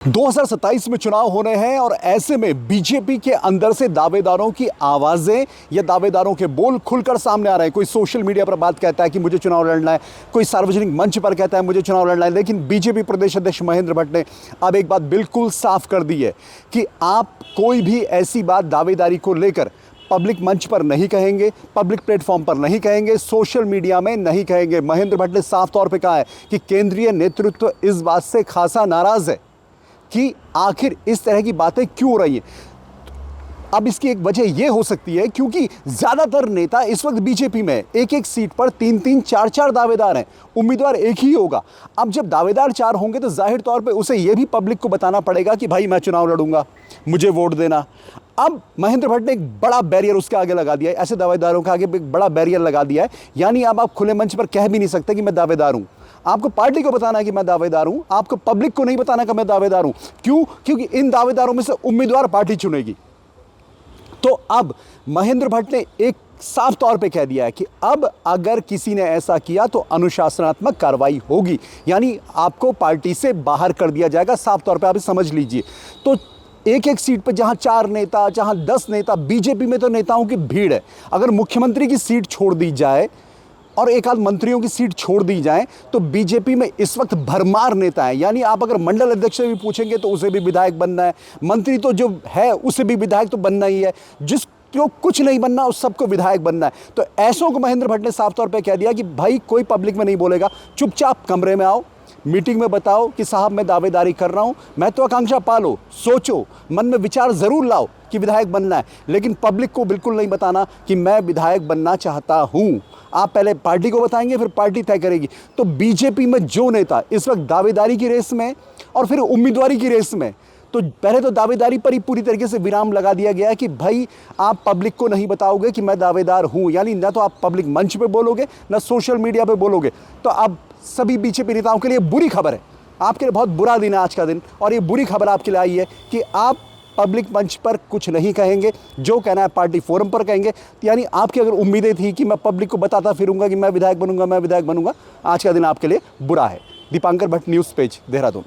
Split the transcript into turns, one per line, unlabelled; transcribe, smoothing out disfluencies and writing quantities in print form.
2027 में चुनाव होने हैं और ऐसे में बीजेपी के अंदर से दावेदारों की आवाजें या दावेदारों के बोल खुलकर सामने आ रहे हैं। कोई सोशल मीडिया पर बात कहता है कि मुझे चुनाव लड़ना है, कोई सार्वजनिक मंच पर कहता है मुझे चुनाव लड़ना है। लेकिन बीजेपी प्रदेश अध्यक्ष महेंद्र भट्ट ने अब एक बात बिल्कुल साफ कर दी है कि आप कोई भी ऐसी बात दावेदारी को लेकर पब्लिक मंच पर नहीं कहेंगे, पब्लिक प्लेटफॉर्म पर नहीं कहेंगे, सोशल मीडिया में नहीं कहेंगे। महेंद्र भट्ट ने साफ तौर पे कहा है कि केंद्रीय नेतृत्व इस बात से खासा नाराज है कि आखिर इस तरह की बातें क्यों हो रही हैं। अब इसकी एक वजह यह हो सकती है क्योंकि ज्यादातर नेता इस वक्त बीजेपी में एक एक सीट पर 3-3, 4-4 दावेदार हैं, उम्मीदवार एक ही होगा। अब जब दावेदार 4 होंगे तो जाहिर तौर पे उसे यह भी पब्लिक को बताना पड़ेगा कि भाई मैं चुनाव लड़ूंगा, मुझे वोट देना। अब महेंद्र भट्ट ने एक बड़ा बैरियर उसके आगे लगा दिया है, ऐसे दावेदारों के आगे एक बड़ा बैरियर लगा दिया है। यानी अब आप खुले मंच पर कह भी नहीं सकते कि मैं दावेदार हूं। आपको पार्टी को बताना है कि मैं दावेदार हूं, आपको पब्लिक को नहीं बताना कि मैं दावेदार हूं। क्यों? क्योंकि इन दावेदारों में से उम्मीदवार पार्टी चुनेगी। तो अब महेंद्र भट्ट ने एक साफ तौर पे कह दिया है कि अब अगर किसी ने ऐसा किया तो अनुशासनात्मक कार्रवाई होगी, यानी आपको पार्टी से बाहर कर दिया जाएगा। साफ तौर पे आप समझ लीजिए। तो एक एक सीट पर जहां 4 नेता, जहां 10 नेता, बीजेपी में तो नेताओं की भीड़ है। अगर मुख्यमंत्री की सीट छोड़ दी जाए और एक आध मंत्रियों की सीट छोड़ दी जाए तो बीजेपी में इस वक्त भरमार नेता है। यानी आप अगर मंडल अध्यक्ष से भी पूछेंगे तो उसे भी विधायक बनना है, मंत्री तो जो है उसे भी विधायक तो बनना ही है, जिसको कुछ नहीं बनना उस सबको विधायक बनना है। तो ऐसों को महेंद्र भट्ट ने साफ तौर पे कह दिया कि भाई कोई पब्लिक में नहीं बोलेगा, चुपचाप कमरे में आओ, मीटिंग में बताओ कि साहब मैं दावेदारी कर रहा हूं, महत्वाकांक्षा पालो, सोचो, मन में विचार जरूर लाओ कि विधायक बनना है, लेकिन पब्लिक को बिल्कुल नहीं बताना कि मैं विधायक बनना चाहता हूं। आप पहले पार्टी को बताएंगे, फिर पार्टी तय करेगी। तो बीजेपी में जो नेता इस वक्त दावेदारी की रेस में और फिर उम्मीदवारी की रेस में, तो पहले तो दावेदारी पर ही पूरी तरीके से विराम लगा दिया गया है कि भाई आप पब्लिक को नहीं बताओगे कि मैं दावेदार हूं। यानी ना तो आप पब्लिक मंच पे बोलोगे, ना सोशल मीडिया पे बोलोगे। तो अब सभी बीजेपी नेताओं के लिए बुरी खबर है, आपके लिए बहुत बुरा दिन है आज का दिन। और ये बुरी खबर आपके लिए आई है कि आप पब्लिक मंच पर कुछ नहीं कहेंगे, जो कहना है पार्टी फोरम पर कहेंगे। यानी आपकी अगर उम्मीदें थी कि मैं पब्लिक को बताता फिरूंगा कि मैं विधायक बनूंगा, मैं विधायक बनूंगा, आज का दिन आपके लिए बुरा है। Dipankar Bhatt, news page, Dehradun.